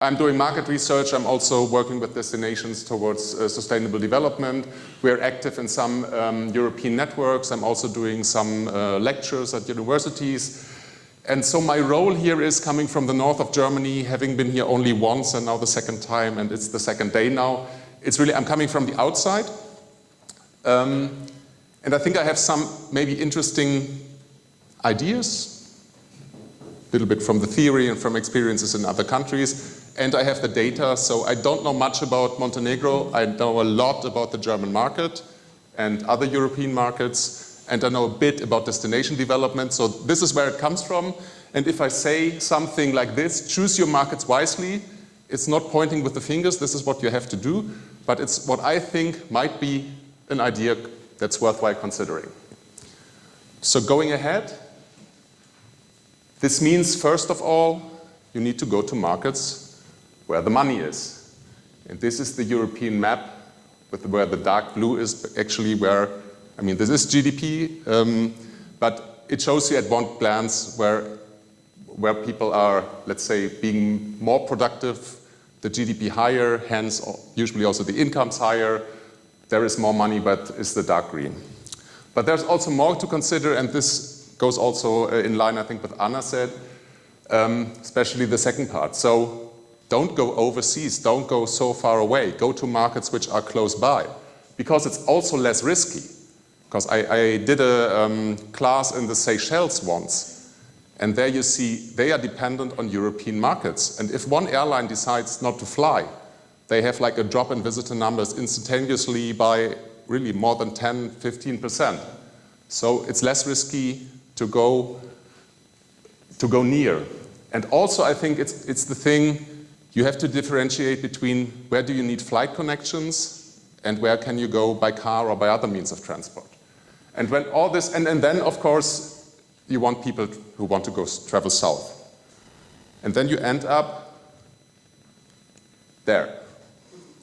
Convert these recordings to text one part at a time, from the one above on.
I'm doing market research. I'm also working with destinations towards sustainable development. We're active in some European networks. I'm also doing some lectures at universities. And so my role here is coming from the north of Germany, having been here only once and now the second time, and it's the second day now. It's really, I'm coming from the outside. And I think I have some maybe interesting ideas, a little bit from the theory and from experiences in other countries. And I have the data, so I don't know much about Montenegro. I know a lot about the German market and other European markets, and I know a bit about destination development. So this is where it comes from. And if I say something like this, choose your markets wisely, it's not pointing with the fingers, this is what you have to do, but it's what I think might be an idea that's worthwhile considering. So going ahead, this means, first of all, you need to go to markets where the money is. And this is the European map, with where the dark blue is actually where, I mean, this is GDP, but it shows you at one glance where people are, let's say, being more productive, the GDP higher, hence usually also the income's higher, there is more money, but it's the dark green. But there's also more to consider, and this goes also in line, I think, with Anna said, especially the second part. So don't go overseas, don't go so far away, go to markets which are close by, because it's also less risky. Because I did a class in the Seychelles once, and there you see they are dependent on European markets. And if one airline decides not to fly, they have like a drop in visitor numbers instantaneously by really more than 10, 15%. So it's less risky to go near. And also I think it's the thing, you have to differentiate between where do you need flight connections and where can you go by car or by other means of transport. And when all this, and then of course you want people who want to go travel south. And then you end up there.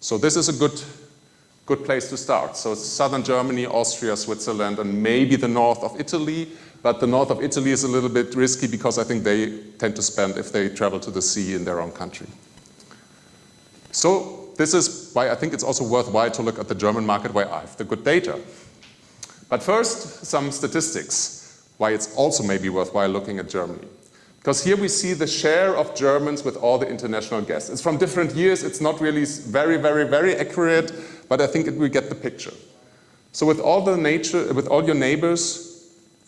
So this is a good place to start. So southern Germany, Austria, Switzerland, and maybe the north of Italy. But the north of Italy is a little bit risky because I think they tend to spend if they travel to the sea in their own country. So this is why I think it's also worthwhile to look at the German market where I have the good data. But first, some statistics, why it's also maybe worthwhile looking at Germany. Because here we see the share of Germans with all the international guests. It's from different years, it's not really very, very, very accurate, but I think we get the picture. So with all your neighbors,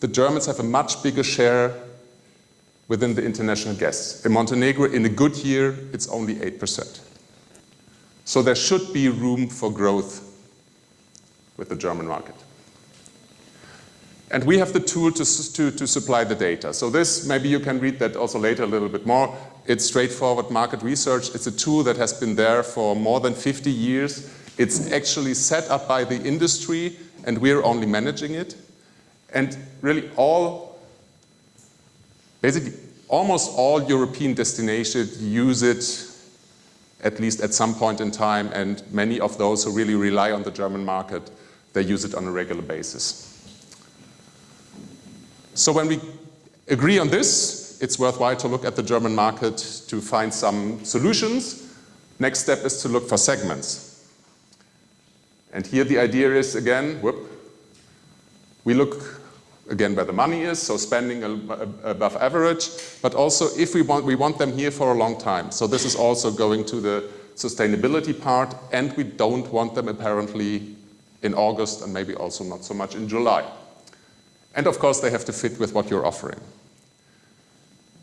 the Germans have a much bigger share within the international guests. In Montenegro, in a good year, it's only 8%. So there should be room for growth with the German market. And we have the tool to supply the data. So this, maybe you can read that also later a little bit more. It's straightforward market research. It's a tool that has been there for more than 50 years. It's actually set up by the industry, and we're only managing it. And really basically almost all European destinations use it at least at some point in time, and many of those who really rely on the German market, they use it on a regular basis. So when we agree on this, it's worthwhile to look at the German market to find some solutions. Next step is to look for segments. And here the idea is, again, we look again where the money is, so spending above average, but also if we want them here for a long time. So this is also going to the sustainability part, and we don't want them apparently in August and maybe also not so much in July. And of course they have to fit with what you're offering.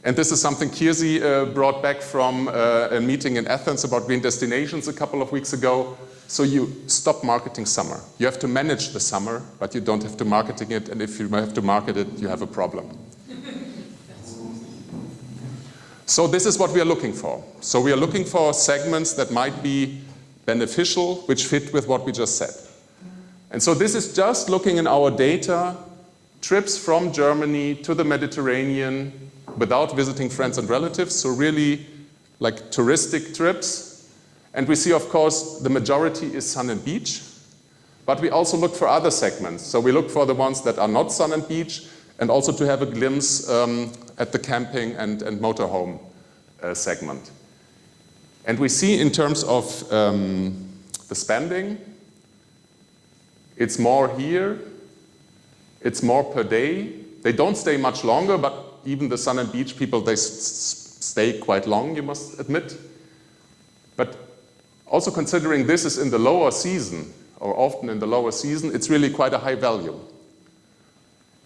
And this is something Kirsi brought back from a meeting in Athens about green destinations a couple of weeks ago. So you stop marketing summer. You have to manage the summer, but you don't have to marketing it, and if you have to market it, you have a problem. So this is what we are looking for. So we are looking for segments that might be beneficial, which fit with what we just said. And so this is just looking in our data, trips from Germany to the Mediterranean without visiting friends and relatives, so really like touristic trips. And we see, of course, the majority is sun and beach, but we also look for other segments. So we look for the ones that are not sun and beach, and also to have a glimpse at the camping and motorhome segment. And we see in terms of the spending, it's more here, it's more per day. They don't stay much longer, but even the sun and beach people, they stay quite long, you must admit. But also considering this is in the lower season, or often in the lower season, it's really quite a high value.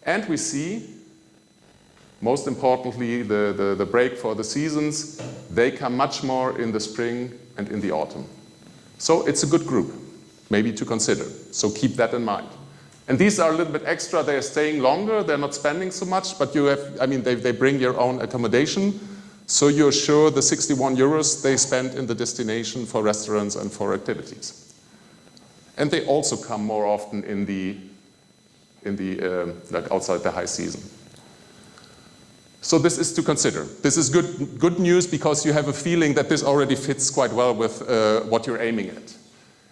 And we see, most importantly, the break for the seasons, they come much more in the spring and in the autumn. So it's a good group, maybe to consider. So keep that in mind. And these are a little bit extra, they're staying longer, they're not spending so much, but you have, I mean, they bring your own accommodation, so you're sure the 61 euros they spend in the destination for restaurants and for activities. And they also come more often like outside the high season. So this is to consider. This is good news because you have a feeling that this already fits quite well with what you're aiming at.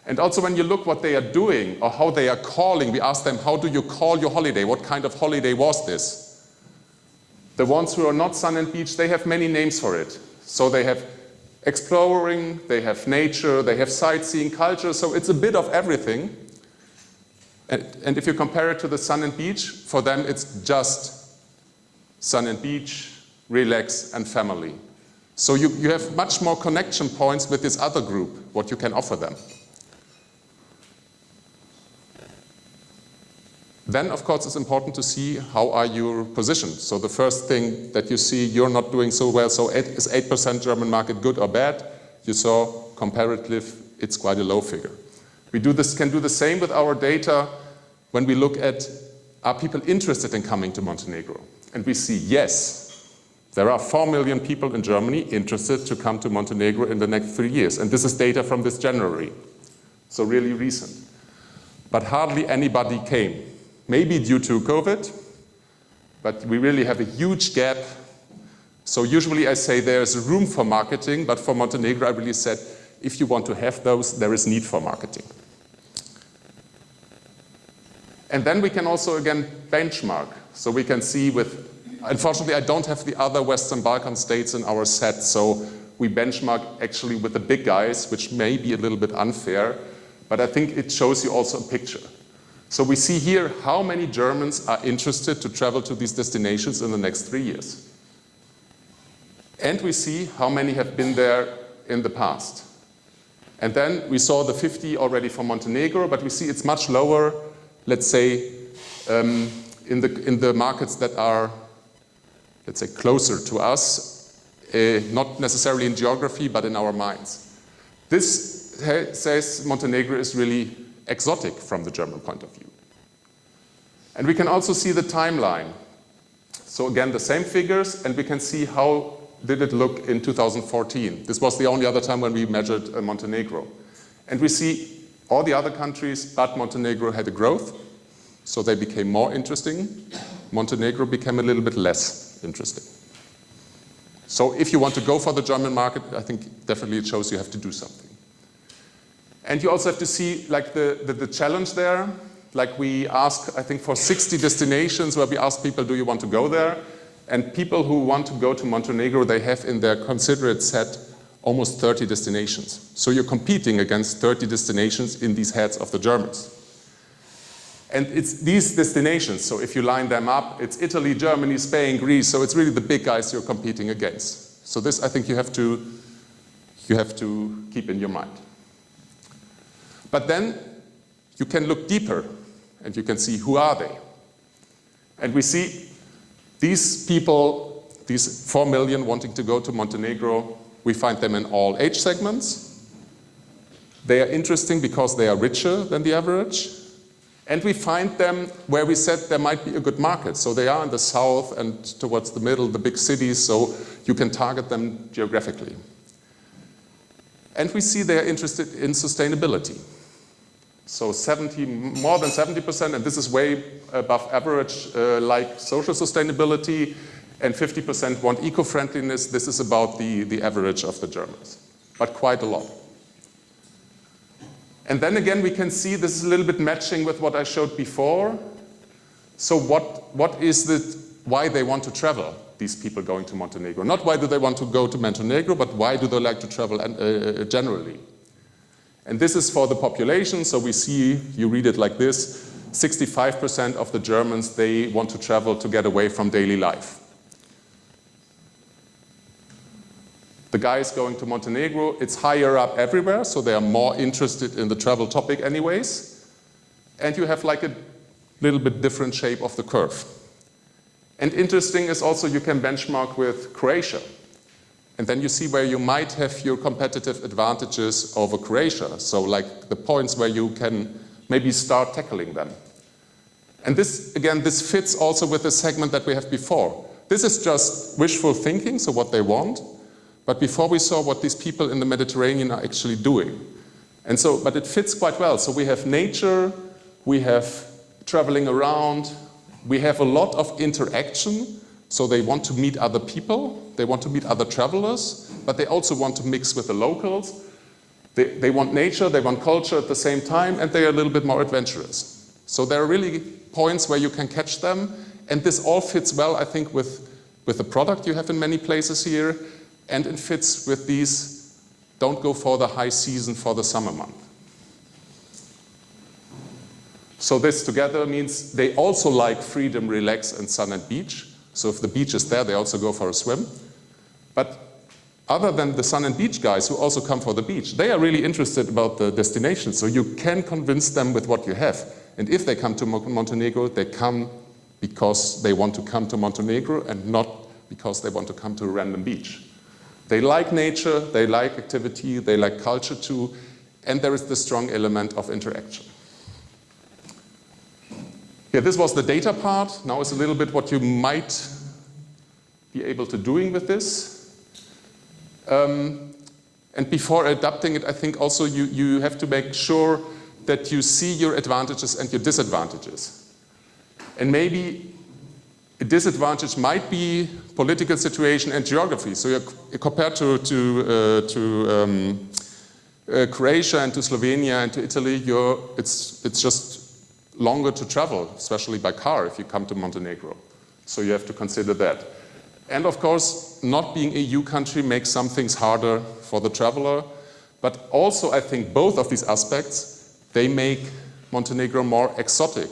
And also when you look what they are doing or how they are calling, we ask them, how do you call your holiday? What kind of holiday was this? The ones who are not sun and beach, they have many names for it. So they have exploring, they have nature, they have sightseeing, culture, so it's a bit of everything. And if you compare it to the sun and beach, for them it's just sun and beach, relax and family. So you have much more connection points with this other group, what you can offer them. Then, of course, it's important to see how are you positioned. So the first thing that you see, you're not doing so well, so is 8% German market good or bad? You saw comparative, it's quite a low figure. We can do the same with our data when we look at, are people interested in coming to Montenegro? And we see, yes, there are 4 million people in Germany interested to come to Montenegro in the next 3 years. And this is data from this January, so really recent. But hardly anybody came. Maybe due to COVID, but we really have a huge gap. So usually I say there's room for marketing, but for Montenegro I really said, if you want to have those, there is need for marketing. And then we can also again benchmark. So we can see with, unfortunately I don't have the other Western Balkan states in our set, so we benchmark actually with the big guys, which may be a little bit unfair, but I think it shows you also a picture. So we see here how many Germans are interested to travel to these destinations in the next 3 years. And we see how many have been there in the past. And then we saw the 50 already for Montenegro, but we see it's much lower, let's say, in the markets that are, let's say, closer to us, not necessarily in geography, but in our minds. This says Montenegro is really exotic from the German point of view. And we can also see the timeline. So again, the same figures, and we can see how did it look in 2014. This was the only other time when we measured Montenegro. And we see all the other countries, but Montenegro had a growth, so they became more interesting. Montenegro became a little bit less interesting. So if you want to go for the German market, I think definitely it shows you have to do something. And you also have to see like the challenge there. Like we ask, I think for 60 destinations where we ask people, do you want to go there? And people who want to go to Montenegro, they have in their considerate set almost 30 destinations. So you're competing against 30 destinations in these heads of the Germans. And it's these destinations, so if you line them up, it's Italy, Germany, Spain, Greece, so it's really the big guys you're competing against. So this I think you have to keep in your mind. But then you can look deeper and you can see who are they. And we see these people, these 4 million wanting to go to Montenegro, we find them in all age segments. They are interesting because they are richer than the average. And we find them where we said there might be a good market. So they are in the south and towards the middle, the big cities, so you can target them geographically. And we see they are interested in sustainability. So more than 70%, and this is way above average, like social sustainability, and 50% want eco-friendliness. This is about the average of the Germans, but quite a lot. And then again, we can see this is a little bit matching with what I showed before. So what is why they want to travel, these people going to Montenegro. Not why do they want to go to Montenegro, but why do they like to travel generally. And this is for the population, so we see, you read it like this, 65% of the Germans, they want to travel to get away from daily life. The guys going to Montenegro, it's higher up everywhere, so they are more interested in the travel topic anyways. And you have like a little bit different shape of the curve. And interesting is also you can benchmark with Croatia. And then you see where you might have your competitive advantages over Croatia. So like the points where you can maybe start tackling them. And this, again, this fits also with the segment that we have before. This is just wishful thinking, so what they want. But before we saw what these people in the Mediterranean are actually doing. And so, but it fits quite well. So we have nature, we have traveling around, we have a lot of interaction. So they want to meet other people, they want to meet other travelers, but they also want to mix with the locals. They want nature, they want culture at the same time, and they are a little bit more adventurous. So there are really points where you can catch them, and this all fits well, I think, with the product you have in many places here, and it fits with these, don't go for the high season for the summer month. So this together means they also like freedom, relax, and sun and beach. So if the beach is there, they also go for a swim. But other than the sun and beach guys who also come for the beach, they are really interested about the destination. So you can convince them with what you have. And if they come to Montenegro, they come because they want to come to Montenegro and not because they want to come to a random beach. They like nature, they like activity, they like culture too, and there is the strong element of interaction. Yeah, this was the data part. Now is a little bit what you might be able to doing with this. And before adapting it, I think also you have to make sure that you see your advantages and your disadvantages. And maybe a disadvantage might be political situation and geography. So you're compared to Croatia and to Slovenia and to Italy, it's just longer to travel, especially by car if you come to Montenegro. So you have to consider that. And of course, not being an EU country makes some things harder for the traveler. But also, I think both of these aspects, they make Montenegro more exotic.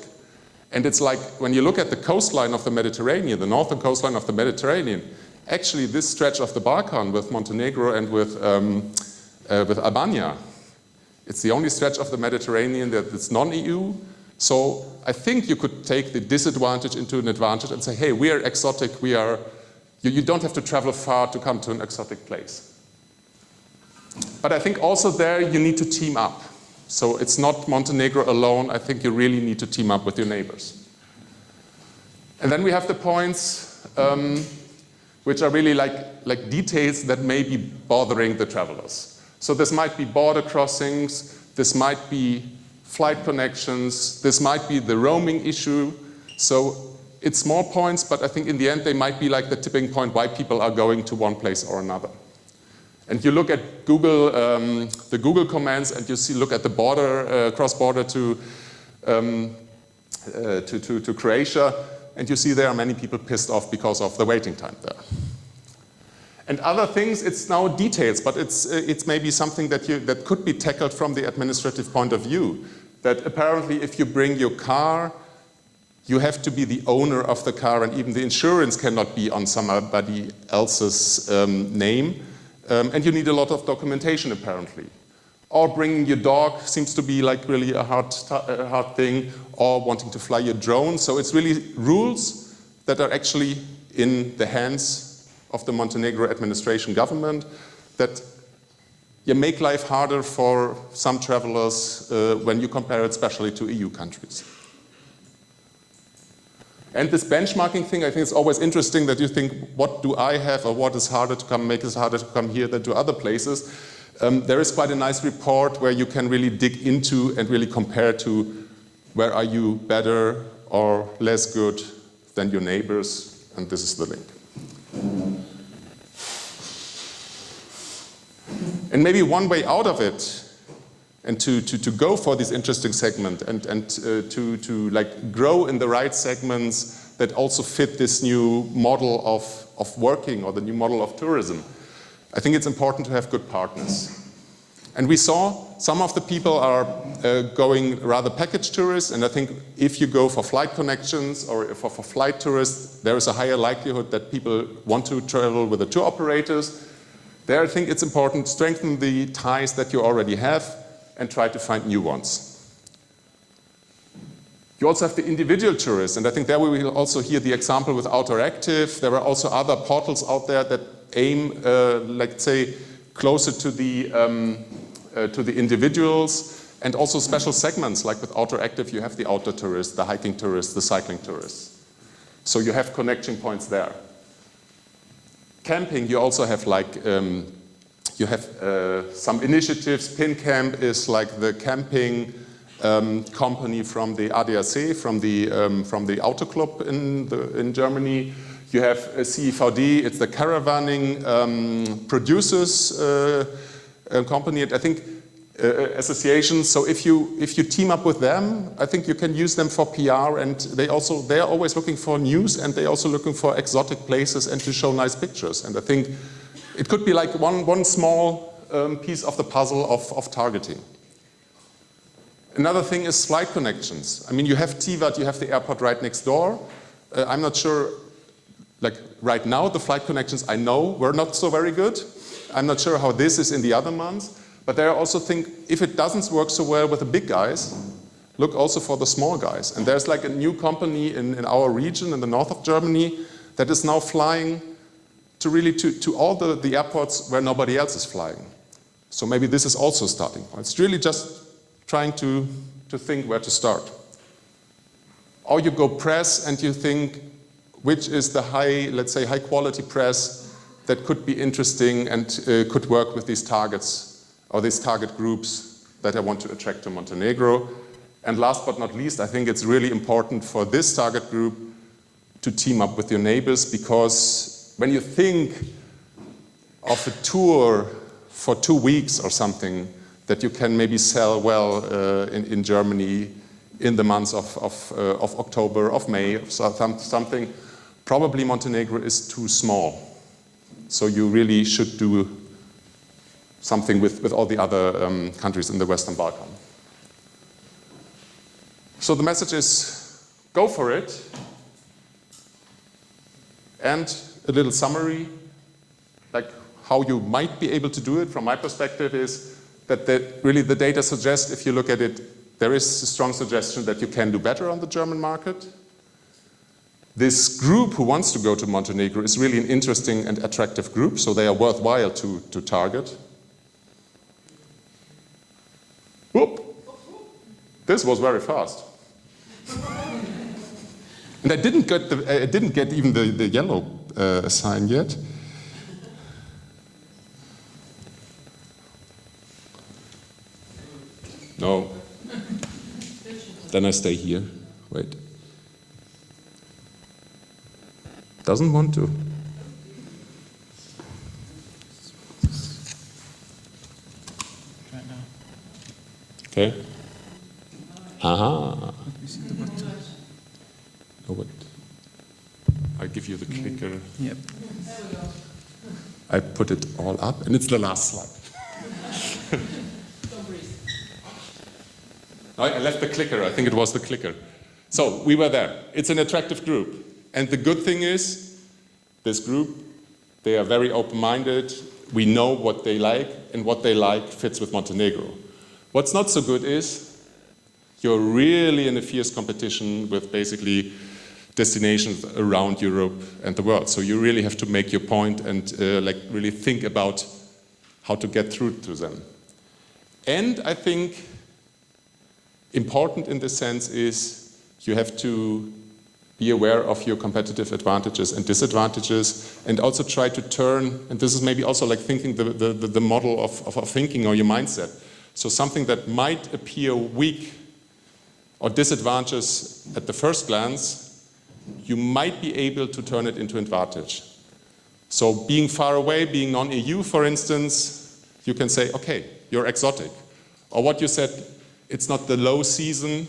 And it's like, when you look at the coastline of the Mediterranean, the northern coastline of the Mediterranean, actually this stretch of the Balkan with Montenegro and with Albania, it's the only stretch of the Mediterranean that it's non-EU. So I think you could take the disadvantage into an advantage and say, hey, we are exotic, you don't have to travel far to come to an exotic place. But I think also there you need to team up. So it's not Montenegro alone, I think you really need to team up with your neighbors. And then we have the points which are really like details that may be bothering the travelers. So this might be border crossings, this might be flight connections, this might be the roaming issue. So it's small points, but I think in the end they might be like the tipping point why people are going to one place or another. And you look at Google, the Google commands, and you see, look at the border, cross-border to Croatia, and you see there are many people pissed off because of the waiting time there. And other things, it's now details, but it's maybe something that could be tackled from the administrative point of view. That apparently if you bring your car, you have to be the owner of the car, and even the insurance cannot be on somebody else's name. And you need a lot of documentation apparently. Or bringing your dog seems to be like really a hard thing, or wanting to fly your drone. So it's really rules that are actually in the hands of the Montenegro administration government that make life harder for some travelers when you compare it especially to EU countries. And this benchmarking thing, I think it's always interesting that you think, what do I have, or what is harder to come, make it harder to come here than to other places. There is quite a nice report where you can really dig into and really compare to where are you better or less good than your neighbors, and this is the link. And maybe one way out of it, and to go for this interesting segment and to like grow in the right segments that also fit this new model of working or the new model of tourism. I think it's important to have good partners. And we saw some of the people are going rather package tourists, and I think if you go for flight connections or for flight tourists, there is a higher likelihood that people want to travel with the tour operators. There I think it's important to strengthen the ties that you already have and try to find new ones. You also have the individual tourists, and I think there we will also hear the example with Outeractive. There are also other portals out there that aim, let's say, closer to the individuals, and also special segments, like with Outeractive, you have the outdoor tourists, the hiking tourists, the cycling tourists. So you have connection points there. Camping, you also have like, you have some initiatives. PinCamp is like the camping company from the ADAC, from the Auto Club in Germany. You have CEVD, it's the caravanning producers company, and I think associations. So if you team up with them, I think you can use them for PR, and they're always looking for news, and they're also looking for exotic places and to show nice pictures. And I think it could be like one small piece of the puzzle of targeting. Another thing is flight connections. I mean, you have TVAT, you have the airport right next door. I'm not sure, like right now, the flight connections I know were not so very good. I'm not sure how this is in the other months. But there I also think if it doesn't work so well with the big guys, look also for the small guys. And there's like a new company in our region, in the north of Germany, that is now flying to really to all the airports where nobody else is flying. So maybe this is also starting. It's really just trying to think where to start. Or you go press and you think, which is the let's say high quality press that could be interesting and could work with these targets or these target groups that I want to attract to Montenegro. And last but not least, I think it's really important for this target group to team up with your neighbors, because when you think of a tour for 2 weeks or something that you can maybe sell well in Germany in the months of October, of May, of something, probably Montenegro is too small. So you really should do something with all the other countries in the Western Balkan. So the message is, go for it. And a little summary, like how you might be able to do it from my perspective is that really the data suggests, if you look at it, there is a strong suggestion that you can do better on the German market. This group who wants to go to Montenegro is really an interesting and attractive group, so they are worthwhile to target. Whoop! This was very fast. And I didn't get even the yellow sign yet. No. Then I stay here. Wait. Doesn't want to. Okay. Aha. Oh, what? I give you the clicker. Yep. I put it all up, and it's the last slide. I left the clicker. I think it was the clicker. So we were there. It's an attractive group. And the good thing is, this group, they are very open-minded. We know what they like, and what they like fits with Montenegro. What's not so good is, you're really in a fierce competition with basically destinations around Europe and the world. So you really have to make your point and like really think about how to get through to them. And I think important in this sense is you have to be aware of your competitive advantages and disadvantages, and also try to turn, and this is maybe also like thinking the model of thinking or your mindset. So something that might appear weak or disadvantageous at the first glance, you might be able to turn it into advantage. So being far away, being non-EU, for instance, you can say, okay, you're exotic. Or what you said, it's not the low season,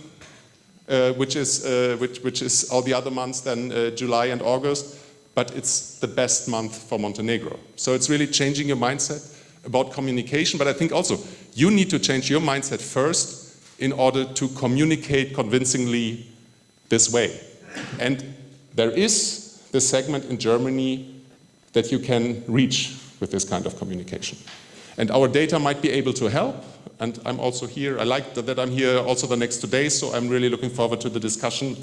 which is all the other months than July and August, but it's the best month for Montenegro. So it's really changing your mindset about communication, but I think also you need to change your mindset first in order to communicate convincingly this way. And there is this segment in Germany that you can reach with this kind of communication. And our data might be able to help, and I'm also here. I like that I'm here also the next 2 days, so I'm really looking forward to the discussion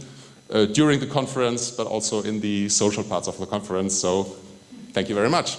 during the conference, but also in the social parts of the conference. So thank you very much.